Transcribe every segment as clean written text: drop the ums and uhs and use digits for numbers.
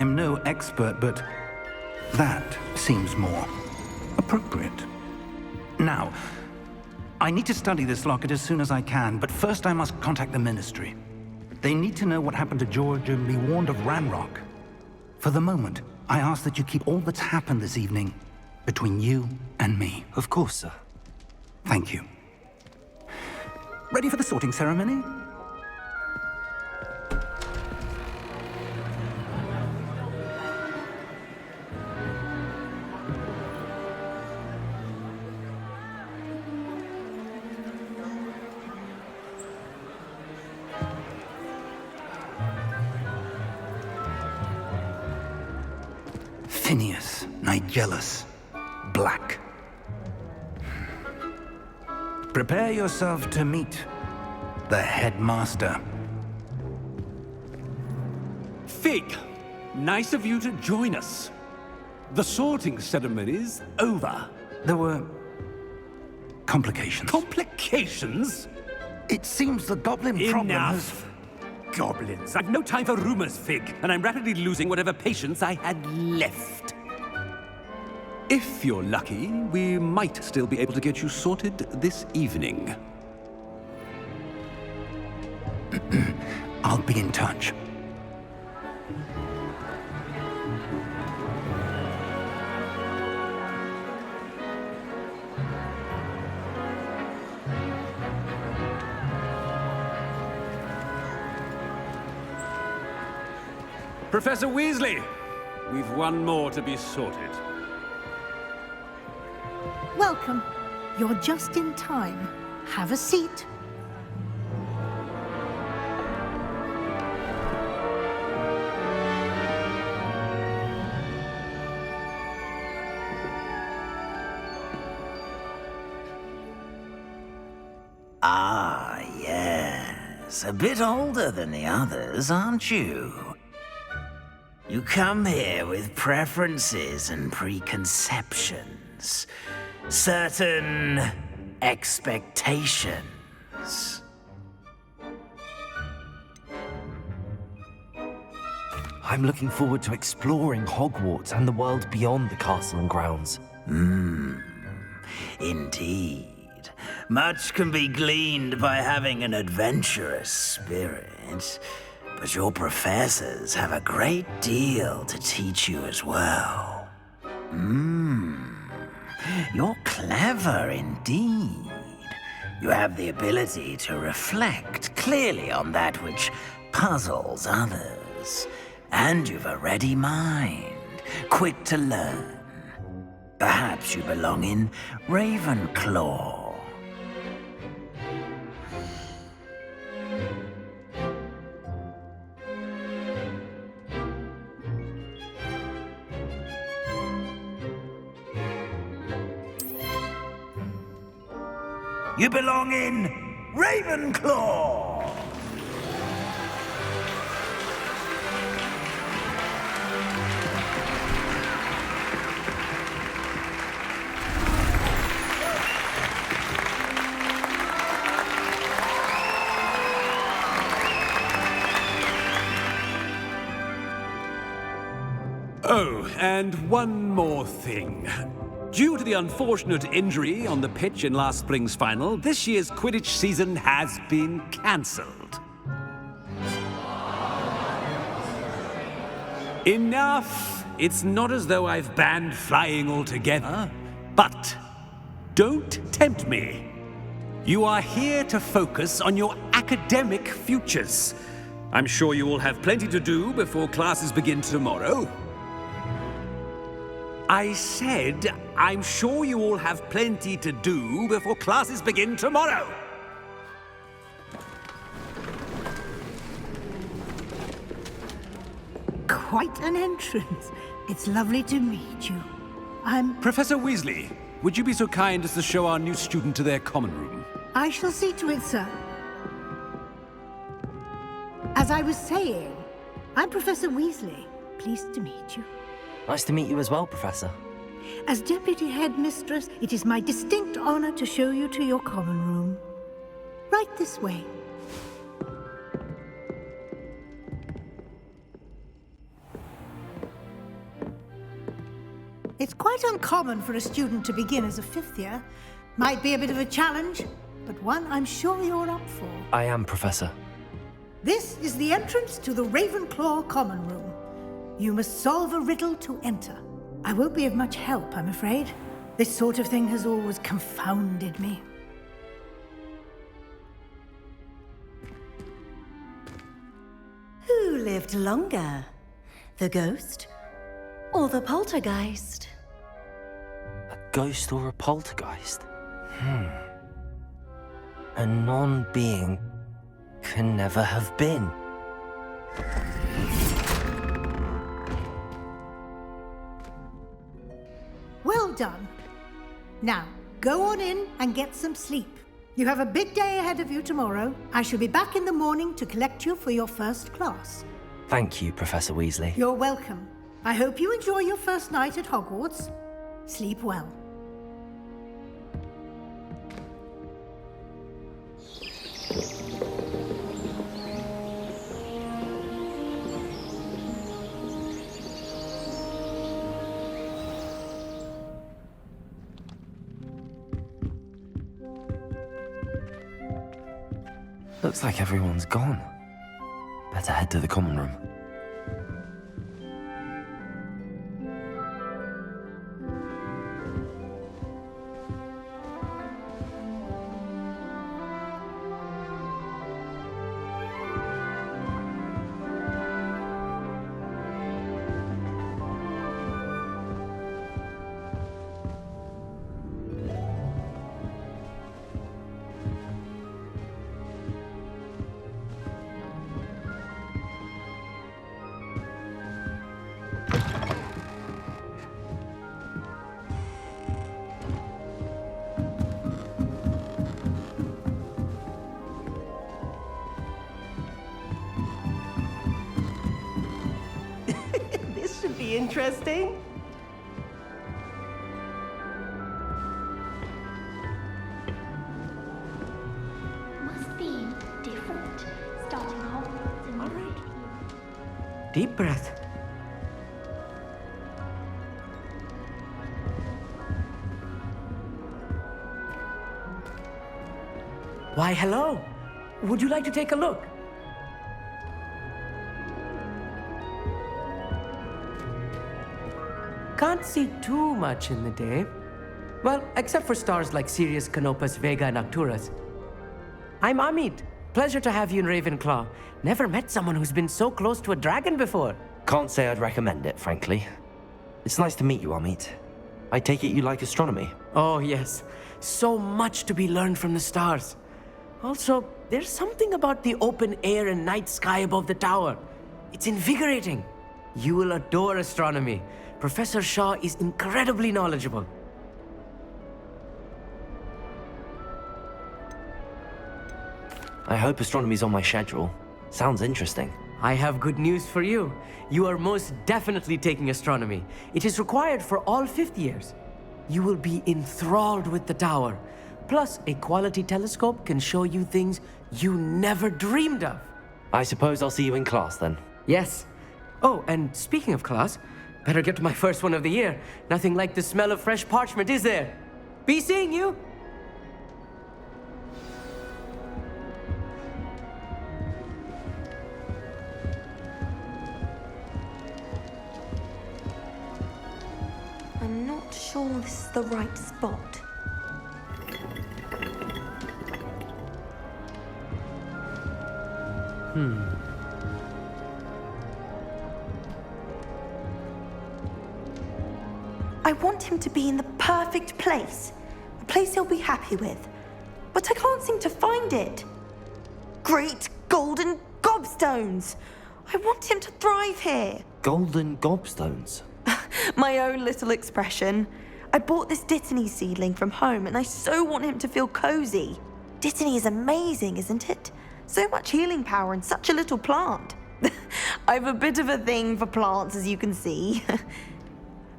I'm no expert, but that seems more appropriate. Now, I need to study this locket as soon as I can, but first I must contact the Ministry. They need to know what happened to George and be warned of Ranrock. For the moment, I ask that you keep all that's happened this evening between you and me. Of course, sir. Thank you. Ready for the sorting ceremony? Phineas, Nigellus, Black. Prepare yourself to meet the headmaster. Fig, nice of you to join us. The sorting ceremony's over. There were complications. Complications? It seems the goblin problem has... Enough! Goblins. I've no time for rumors, Fig, and I'm rapidly losing whatever patience I had left. If you're lucky, we might still be able to get you sorted this evening. I'll be in touch. Professor Weasley, we've one more to be sorted. Welcome. You're just in time. Have a seat. Ah, yes. A bit older than the others, aren't you? You come here with preferences and preconceptions. Certain expectations. I'm looking forward to exploring Hogwarts and the world beyond the castle and grounds. Indeed. Much can be gleaned by having an adventurous spirit, but your professors have a great deal to teach you as well. You're clever indeed. You have the ability to reflect clearly on that which puzzles others. And you've a ready mind, quick to learn. Perhaps you belong in Ravenclaw. You belong in Ravenclaw! Oh, and one more thing. Due to the unfortunate injury on the pitch in last spring's final, this year's Quidditch season has been cancelled. Enough! It's not as though I've banned flying altogether. But don't tempt me. You are here to focus on your academic futures. I'm sure you will have plenty to do before classes begin tomorrow. I said, I'm sure you all have plenty to do before classes begin tomorrow. Quite an entrance. It's lovely to meet you. Professor Weasley, would you be so kind as to show our new student to their common room? I shall see to it, sir. As I was saying, I'm Professor Weasley. Pleased to meet you. Nice to meet you as well, Professor. As Deputy Headmistress, it is my distinct honor to show you to your common room. Right this way. It's quite uncommon for a student to begin as a fifth year. Might be a bit of a challenge, but one I'm sure you're up for. I am, Professor. This is the entrance to the Ravenclaw Common Room. You must solve a riddle to enter. I won't be of much help, I'm afraid. This sort of thing has always confounded me. Who lived longer? The ghost or the poltergeist? A ghost or a poltergeist? A non-being can never have been. Well done. Now, go on in and get some sleep. You have a big day ahead of you tomorrow. I shall be back in the morning to collect you for your first class. Thank you, Professor Weasley. You're welcome. I hope you enjoy your first night at Hogwarts. Sleep well. Looks like everyone's gone. Better head to the common room. This should be interesting. Must be different. Starting Hogwarts in All the right. Deep breath. Why, hello. Would you like to take a look? Can't see too much in the day. Well, except for stars like Sirius, Canopus, Vega, and Arcturus. I'm Amit. Pleasure to have you in Ravenclaw. Never met someone who's been so close to a dragon before. Can't say I'd recommend it, frankly. It's nice to meet you, Amit. I take it you like astronomy. Oh, yes. So much to be learned from the stars. Also, there's something about the open air and night sky above the tower. It's invigorating. You will adore astronomy. Professor Shaw is incredibly knowledgeable. I hope astronomy's on my schedule. Sounds interesting. I have good news for you. You are most definitely taking astronomy. It is required for all fifth years. You will be enthralled with the tower. Plus, a quality telescope can show you things you never dreamed of. I suppose I'll see you in class then. Yes. Oh, and speaking of class, better get to my first one of the year. Nothing like the smell of fresh parchment, is there? Be seeing you! I'm not sure this is the right spot. I want him to be in the perfect place. A place he'll be happy with. But I can't seem to find it. Great golden gobstones! I want him to thrive here. Golden gobstones. My own little expression. I bought this Dittany seedling from home and I so want him to feel cozy. Dittany is amazing, isn't it? So much healing power in such a little plant. I've a bit of a thing for plants, as you can see.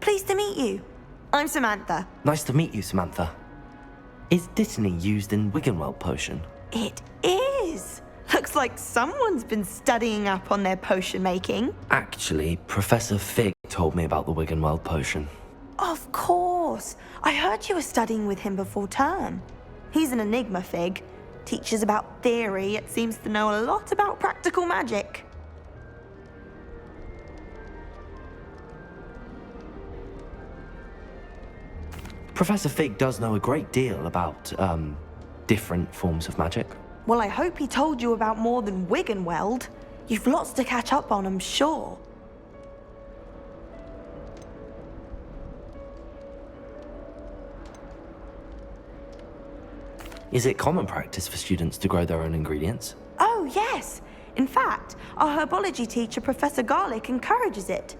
Pleased to meet you. I'm Samantha. Nice to meet you, Samantha. Is Dittany used in Wiggenweld potion? It is. Looks like someone's been studying up on their potion making. Actually, Professor Fig told me about the Wiggenweld potion. Of course. I heard you were studying with him before term. He's an enigma fig. Teaches about theory, yet seems to know a lot about practical magic. Professor Fig does know a great deal about, different forms of magic. Well, I hope he told you about more than Wiggenweld. You've lots to catch up on, I'm sure. Is it common practice for students to grow their own ingredients? Oh, yes. In fact, our herbology teacher, Professor Garlick, encourages it.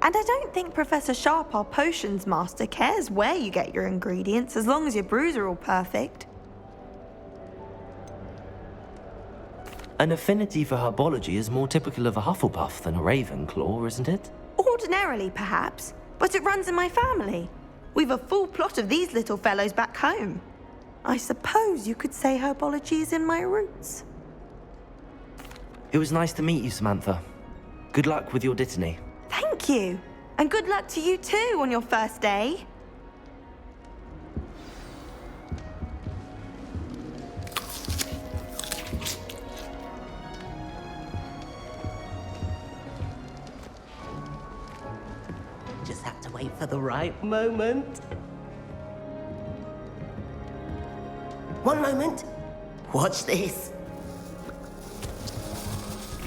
And I don't think Professor Sharp, our potions master, cares where you get your ingredients as long as your brews are all perfect. An affinity for herbology is more typical of a Hufflepuff than a Ravenclaw, isn't it? Ordinarily, perhaps, but it runs in my family. We've a full plot of these little fellows back home. I suppose you could say herbology is in my roots. It was nice to meet you, Samantha. Good luck with your Dittany. Thank you. And good luck to you too on your first day. Just have to wait for the right moment. One moment. Watch this.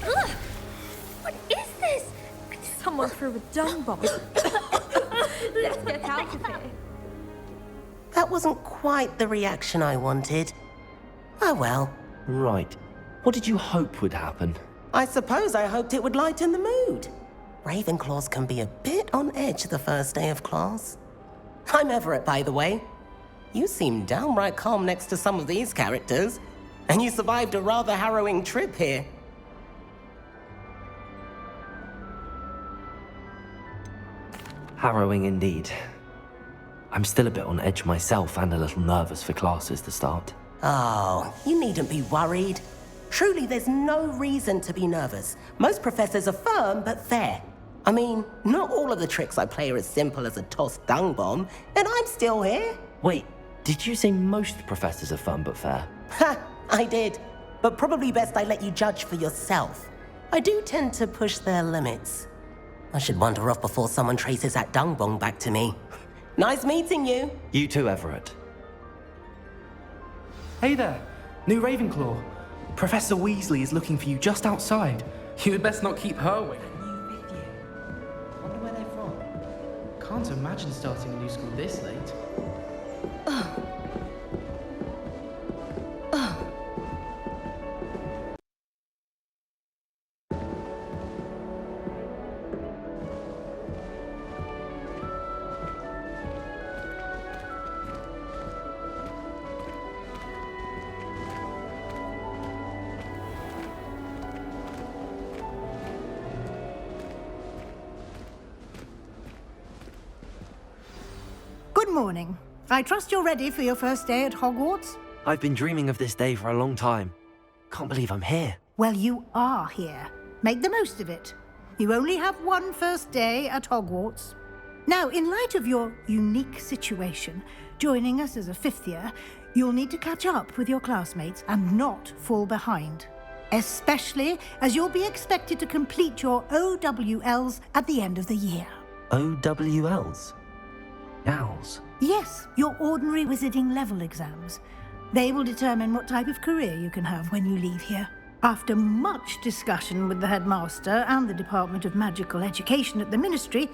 Ugh! What is this? Someone threw a dung bomb. Let's get out of here. That wasn't quite the reaction I wanted. Oh well. Right. What did you hope would happen? I suppose I hoped it would lighten the mood. Ravenclaws can be a bit on edge the first day of class. I'm Everett, by the way. You seem downright calm next to some of these characters, and you survived a rather harrowing trip here. Harrowing indeed. I'm still a bit on edge myself and a little nervous for classes to start. Oh, you needn't be worried. Truly, there's no reason to be nervous. Most professors are firm but fair. I mean, not all of the tricks I play are as simple as a tossed dung bomb, and I'm still here. Wait, did you say most professors are fun but fair? Ha, I did. But probably best I let you judge for yourself. I do tend to push their limits. I should wander off before someone traces that dung bomb back to me. Nice meeting you. You too, Everett. Hey there, new Ravenclaw. Professor Weasley is looking for you just outside. You had best not keep her waiting. New fifth year. Wonder where they're from. Can't imagine starting a new school this late. Good morning. I trust you're ready for your first day at Hogwarts? I've been dreaming of this day for a long time. Can't believe I'm here. Well, you are here. Make the most of it. You only have one first day at Hogwarts. Now, in light of your unique situation, joining us as a fifth year, you'll need to catch up with your classmates and not fall behind. Especially as you'll be expected to complete your OWLs at the end of the year. OWLs? Owls? Yes, your ordinary wizarding level exams. They will determine what type of career you can have when you leave here. After much discussion with the headmaster and the Department of Magical Education at the Ministry,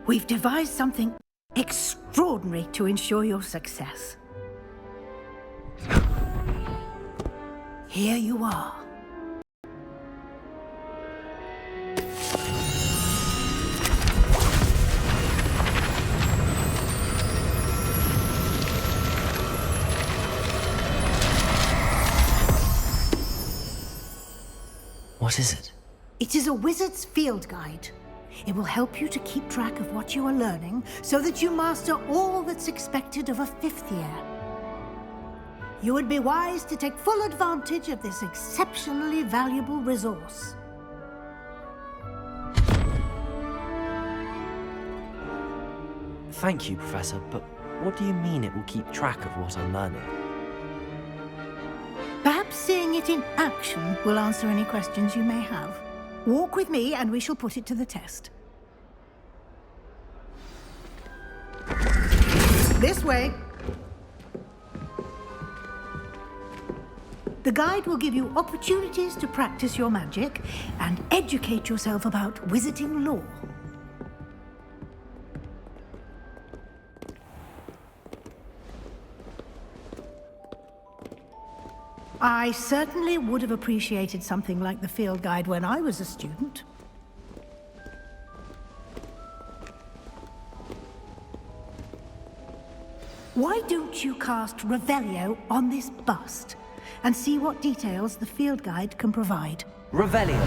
we've devised something extraordinary to ensure your success. Here you are. What is it? It is a wizard's field guide. It will help you to keep track of what you are learning so that you master all that's expected of a fifth year. You would be wise to take full advantage of this exceptionally valuable resource. Thank you, Professor, but what do you mean it will keep track of what I'm learning? Perhaps seeing it in action will answer any questions you may have. Walk with me and we shall put it to the test. This way. The guide will give you opportunities to practice your magic and educate yourself about wizarding lore. I certainly would have appreciated something like the field guide when I was a student. Why don't you cast Revelio on this bust and see what details the field guide can provide? Revelio.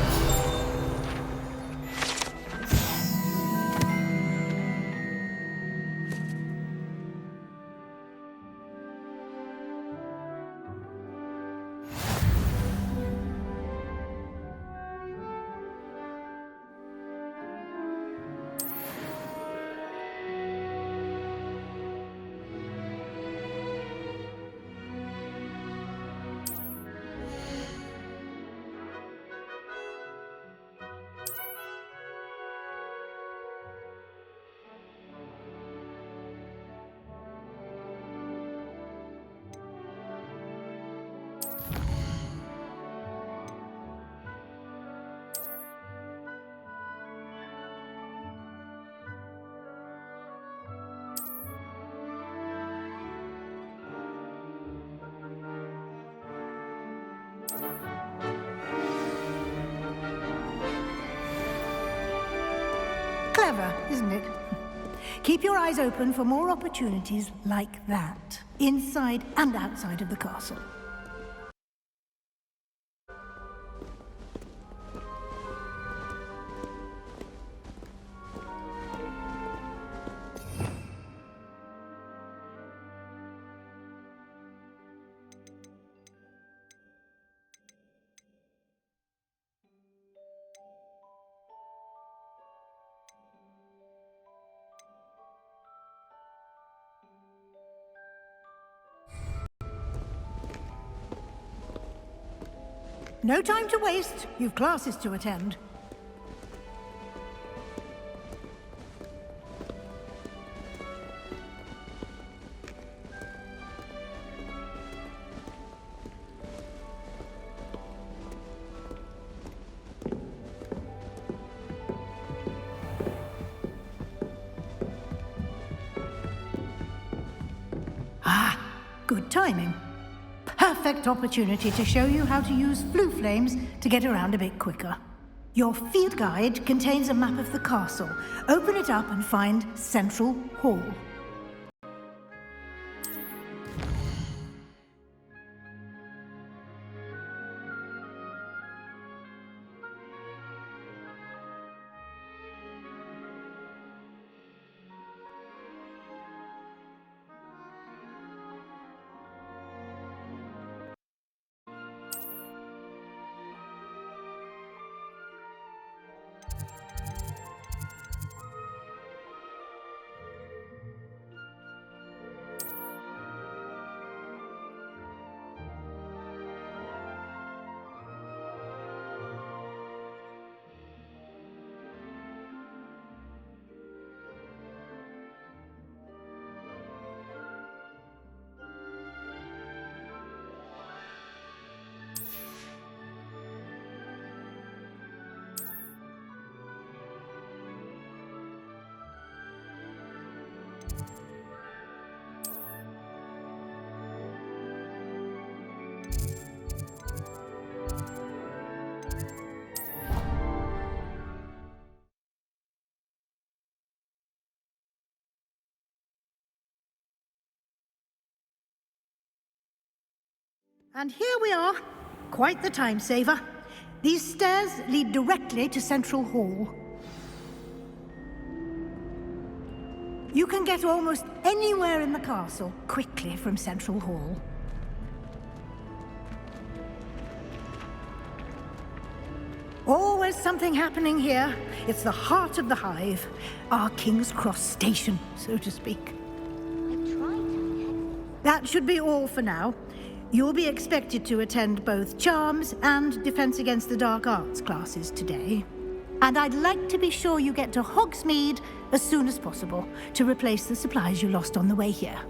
Clever, isn't it? Keep your eyes open for more opportunities like that, inside and outside of the castle. No time to waste. You've classes to attend. Ah, good timing. Perfect opportunity to show you how to use flue flames to get around a bit quicker. Your field guide contains a map of the castle. Open it up and find Central Hall. And here we are. Quite the time saver. These stairs lead directly to Central Hall. You can get almost anywhere in the castle quickly from Central Hall. Always something happening here. It's the heart of the hive, our King's Cross station, so to speak. That should be all for now. You'll be expected to attend both Charms and Defense Against the Dark Arts classes today. And I'd like to be sure you get to Hogsmeade as soon as possible to replace the supplies you lost on the way here.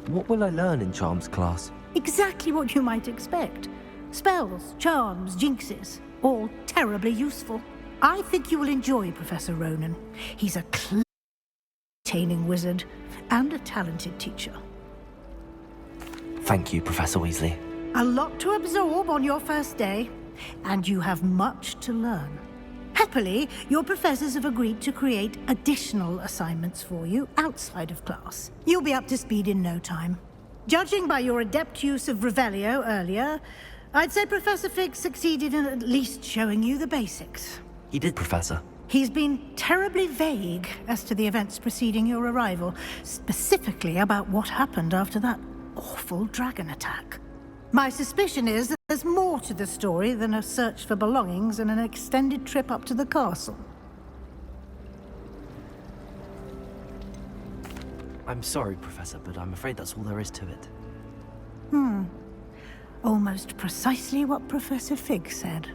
What will I learn in Charms class? Exactly what you might expect. Spells, charms, jinxes, all terribly useful. I think you will enjoy Professor Ronan. He's a entertaining wizard and a talented teacher. Thank you, Professor Weasley. A lot to absorb on your first day, and you have much to learn. Happily, your professors have agreed to create additional assignments for you outside of class. You'll be up to speed in no time. Judging by your adept use of Revelio earlier, I'd say Professor Fig succeeded in at least showing you the basics. He did, Professor. He's been terribly vague as to the events preceding your arrival, specifically about what happened after that awful dragon attack. My suspicion is that there's more to the story than a search for belongings and an extended trip up to the castle. I'm sorry, Professor, but I'm afraid that's all there is to it. Almost precisely what Professor Fig said.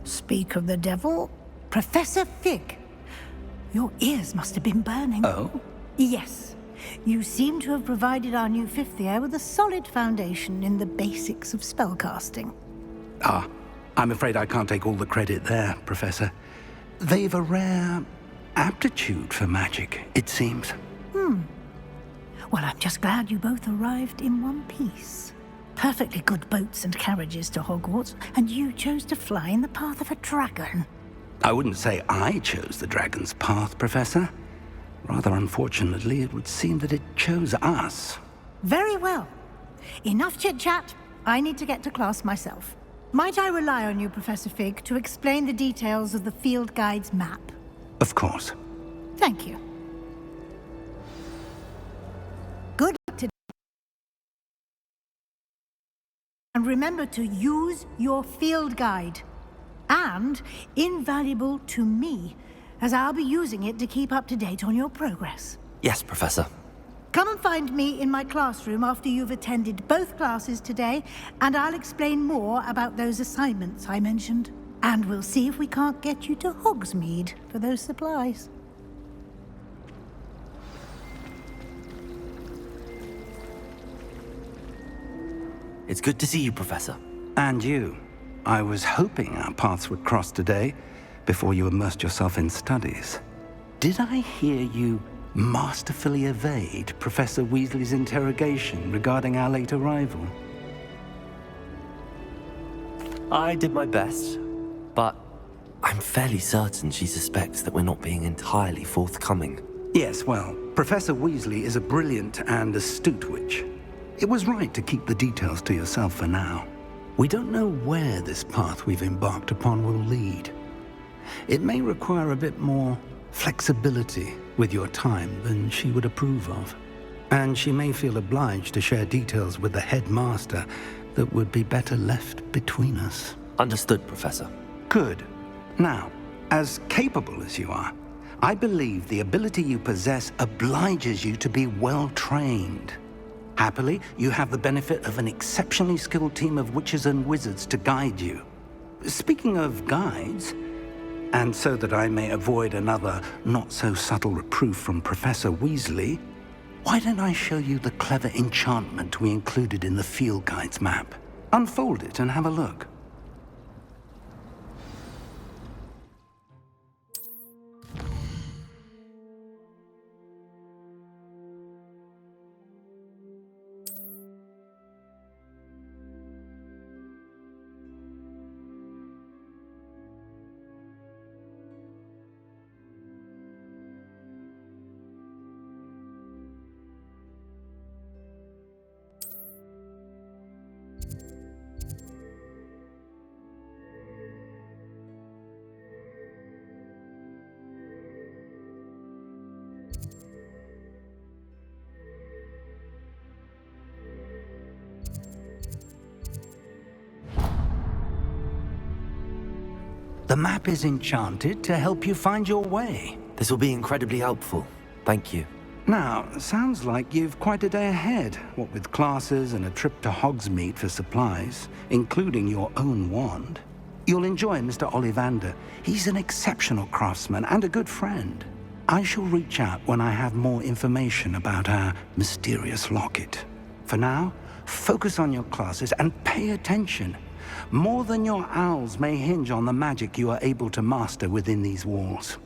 Speak of the devil, Professor Fig. Your ears must have been burning. Oh? Yes. You seem to have provided our new fifth year with a solid foundation in the basics of spellcasting. Ah, I'm afraid I can't take all the credit there, Professor. They've a rare aptitude for magic, it seems. Well, I'm just glad you both arrived in one piece. Perfectly good boats and carriages to Hogwarts, and you chose to fly in the path of a dragon. I wouldn't say I chose the dragon's path, Professor. Rather unfortunately, it would seem that it chose us. Very well. Enough chit-chat. I need to get to class myself. Might I rely on you, Professor Fig, to explain the details of the field guide's map? Of course. Thank you. Good luck today. And remember to use your field guide. And invaluable to me, as I'll be using it to keep up to date on your progress. Yes, Professor. Come and find me in my classroom after you've attended both classes today, and I'll explain more about those assignments I mentioned. And we'll see if we can't get you to Hogsmeade for those supplies. It's good to see you, Professor. And you. I was hoping our paths would cross today, before you immersed yourself in studies. Did I hear you masterfully evade Professor Weasley's interrogation regarding our late arrival? I did my best, but I'm fairly certain she suspects that we're not being entirely forthcoming. Yes, well, Professor Weasley is a brilliant and astute witch. It was right to keep the details to yourself for now. We don't know where this path we've embarked upon will lead. It may require a bit more flexibility with your time than she would approve of. And she may feel obliged to share details with the headmaster that would be better left between us. Understood, Professor. Good. Now, as capable as you are, I believe the ability you possess obliges you to be well trained. Happily, you have the benefit of an exceptionally skilled team of witches and wizards to guide you. Speaking of guides, and so that I may avoid another not-so-subtle reproof from Professor Weasley, why don't I show you the clever enchantment we included in the field guide's map? Unfold it and have a look. The map is enchanted to help you find your way. This will be incredibly helpful. Thank you. Now, sounds like you've quite a day ahead, what with classes and a trip to Hogsmeade for supplies, including your own wand. You'll enjoy Mr. Ollivander. He's an exceptional craftsman and a good friend. I shall reach out when I have more information about our mysterious locket. For now, focus on your classes and pay attention. More than your owls may hinge on the magic you are able to master within these walls.